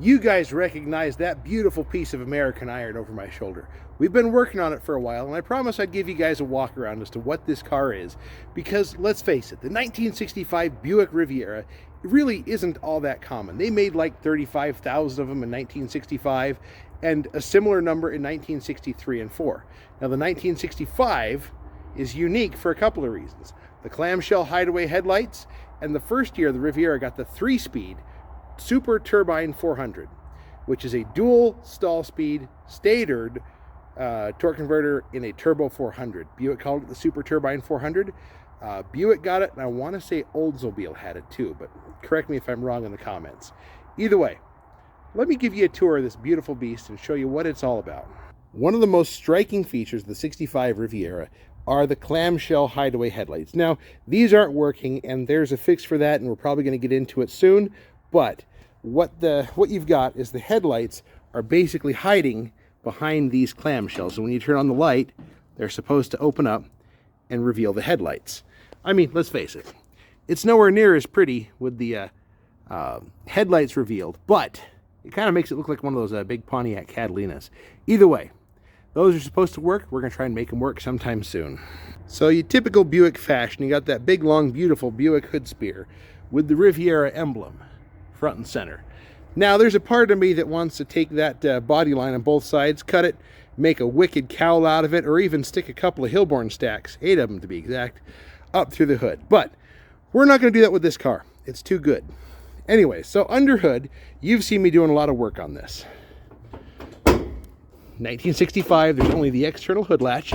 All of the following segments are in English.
You guys recognize that beautiful piece of American iron over my shoulder. We've been working on it for a while, and I promised I'd give you guys a walk around as to what this car is. Because, let's face it, the 1965 Buick Riviera really isn't all that common. They made like 35,000 of them in 1965, and a similar number in 1963 and 4. Now, the 1965 is unique for a couple of reasons. The clamshell hideaway headlights, and the first year the Riviera got the 3-speed Super Turbine 400, which is a dual stall speed staggered torque converter in a turbo 400. Buick called it the Super Turbine 400. Buick got it, and I want to say Oldsmobile had it too, but correct me if I'm wrong in the comments. Either way, let me give you a tour of this beautiful beast and show you what it's all about. One of the most striking features of the 65 Riviera are the clamshell hideaway headlights. Now, these aren't working, and there's a fix for that, and we're probably going to get into it soon. But what you've got is the headlights are basically hiding behind these clamshells. So when you turn on the light, they're supposed to open up and reveal the headlights. I mean, let's face it, it's nowhere near as pretty with the headlights revealed, but it kind of makes it look like one of those big Pontiac Catalinas. Either way, those are supposed to work. We're going to try and make them work sometime soon. So you typical Buick fashion, you got that big, long, beautiful Buick hood spear with the Riviera emblem front and center. Now, there's a part of me that wants to take that body line on both sides, cut it, make a wicked cowl out of it, or even stick a couple of Hillborn stacks, 8 of them to be exact, up through the hood. But we're not going to do that with this car. It's too good. Anyway, so under hood, you've seen me doing a lot of work on this. 1965, there's only the external hood latch.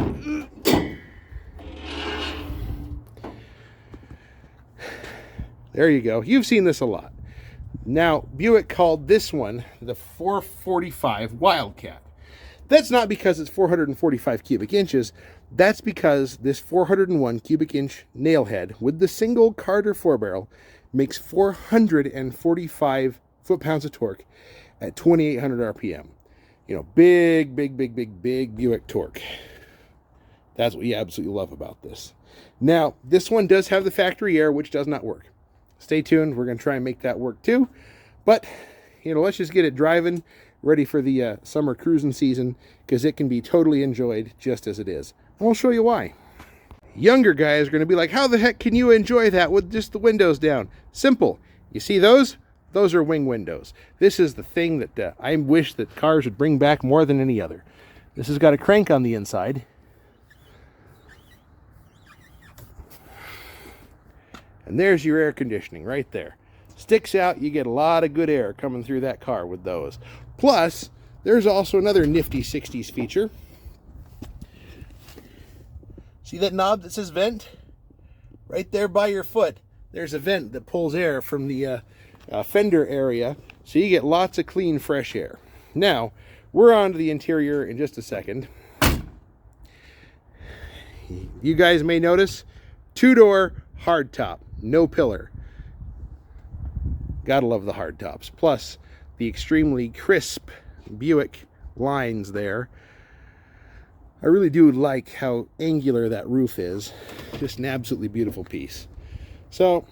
There you go. You've seen this a lot. Now, Buick called this one the 445 Wildcat. That's not because it's 445 cubic inches. That's because this 401 cubic inch nail head with the single Carter 4-barrel makes 445 foot-pounds of torque at 2,800 RPM. You know, big Buick torque. That's what you absolutely love about this. Now, this one does have the factory air, which does not work. Stay tuned. We're going to try and make that work too. But, you know, let's just get it driving, ready for the summer cruising season, because it can be totally enjoyed just as it is. And I'll show you why. Younger guys are going to be like, how the heck can you enjoy that with just the windows down? Simple. You see those? Those are wing windows. This is the thing that I wish that cars would bring back more than any other. This has got a crank on the inside. And there's your air conditioning right there. Sticks out, you get a lot of good air coming through that car with those. Plus, there's also another nifty 60s feature. See that knob that says vent? Right there by your foot, there's a vent that pulls air from the fender area, so you get lots of clean, fresh air. Now, we're on to the interior in just a second. You guys may notice, 2-door hardtop, no pillar. Gotta love the hardtops. Plus, the extremely crisp Buick lines there. I really do like how angular that roof is. Just an absolutely beautiful piece. So,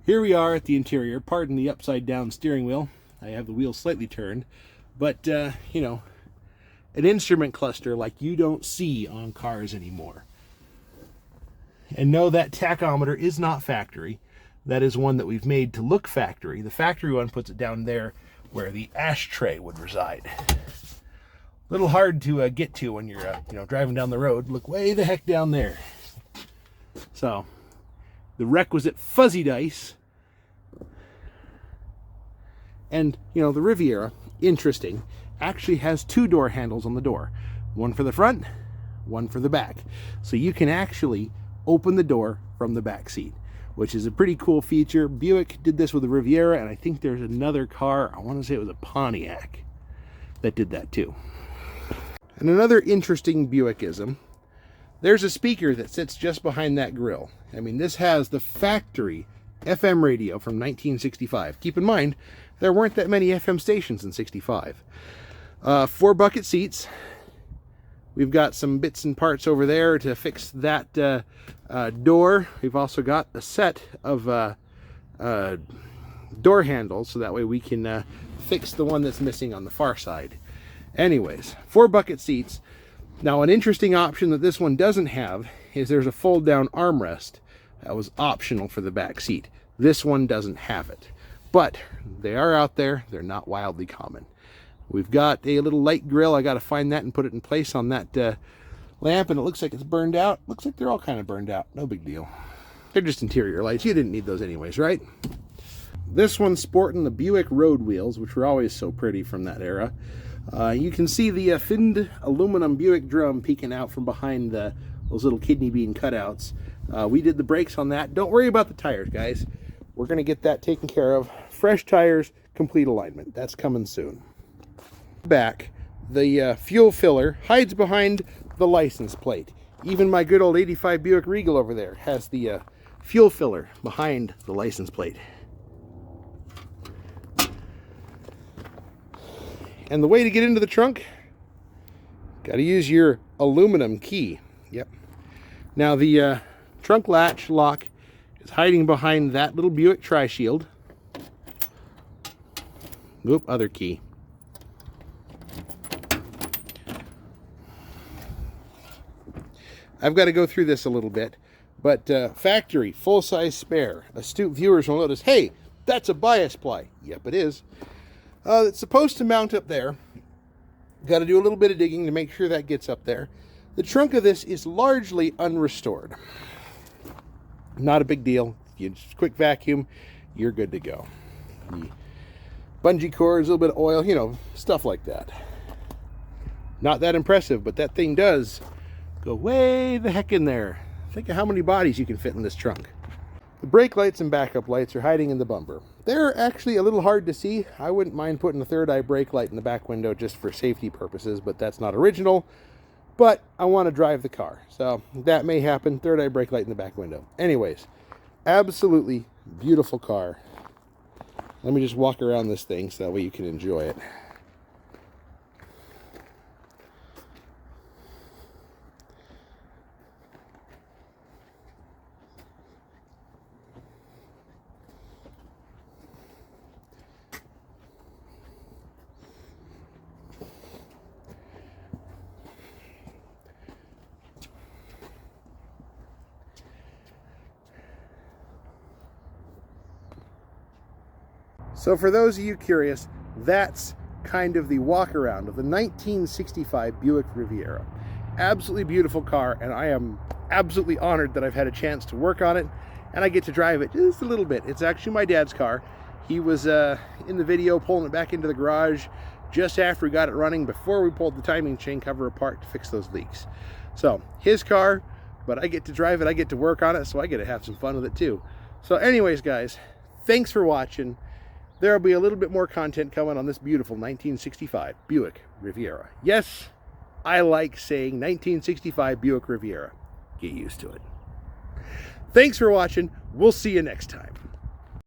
here we are at the interior. Pardon the upside down steering wheel. I have the wheel slightly turned. But, you know, an instrument cluster like you don't see on cars anymore. And no, that tachometer is not factory. That is one that we've made to look factory. The factory one puts it down there where the ashtray would reside. A little hard to get to when you're you know, driving down the road. Look way the heck down there. So, the requisite fuzzy dice. And, you know, the Riviera, interesting, actually has 2 door handles on the door. One for the front, one for the back. So you can actually open the door from the back seat, which is a pretty cool feature. Buick did this with the Riviera, and I think there's another car, I want to say it was a Pontiac, that did that too. And another interesting Buickism, there's a speaker that sits just behind that grille. I mean, this has the factory FM radio from 1965. Keep in mind, there weren't that many FM stations in 65. 4 bucket seats. We've got some bits and parts over there to fix that, door. We've also got a set of door handles so that way we can fix the one that's missing on the far side. Anyways, 4 bucket seats. Now, an interesting option that this one doesn't have is there's a fold down armrest. That was optional for the back seat. This one doesn't have it, but they are out there. They're not wildly common. We've got a little light grill. I got to find that and put it in place on that lamp, and it looks like it's burned out. Looks like they're all kind of burned out. No big deal. They're just interior lights. You didn't need those anyways, right? This one's sporting the Buick road wheels, which were always so pretty from that era. You can see the finned aluminum Buick drum peeking out from behind those little kidney bean cutouts. We did the brakes on that. Don't worry about the tires, guys. We're going to get that taken care of. Fresh tires, complete alignment. That's coming soon. Back, the fuel filler hides behind the license plate. Even my good old 85 Buick Regal over there has the fuel filler behind the license plate. And the way to get into the trunk, got to use your aluminum key. Yep. Now the trunk latch lock is hiding behind that little Buick tri-shield. Oop, other key. I've got to go through this a little bit, but factory, full-size spare. Astute viewers will notice, hey, that's a bias ply. Yep, it is. It's supposed to mount up there. Got to do a little bit of digging to make sure that gets up there. The trunk of this is largely unrestored. Not a big deal. You just quick vacuum, you're good to go. The bungee cords, a little bit of oil, you know, stuff like that. Not that impressive, but that thing does go way the heck in there. Think of how many bodies you can fit in this trunk. The brake lights and backup lights are hiding in the bumper. They're actually a little hard to see. I wouldn't mind putting a third eye brake light in the back window just for safety purposes, but that's not original. But I want to drive the car, so that may happen. Third eye brake light in the back window. Anyways, absolutely beautiful car. Let me just walk around this thing so that way you can enjoy it. So for those of you curious, that's kind of the walk around of the 1965 Buick Riviera. Absolutely beautiful car, and I am absolutely honored that I've had a chance to work on it, and I get to drive it just a little bit. It's actually my dad's car. He was in the video pulling it back into the garage just after we got it running, before we pulled the timing chain cover apart to fix those leaks. So his car, but I get to drive it, I get to work on it, so I get to have some fun with it too. So anyways, guys, thanks for watching. There will be a little bit more content coming on this beautiful 1965 Buick Riviera. Yes, I like saying 1965 Buick Riviera. Get used to it. Thanks for watching. We'll see you next time.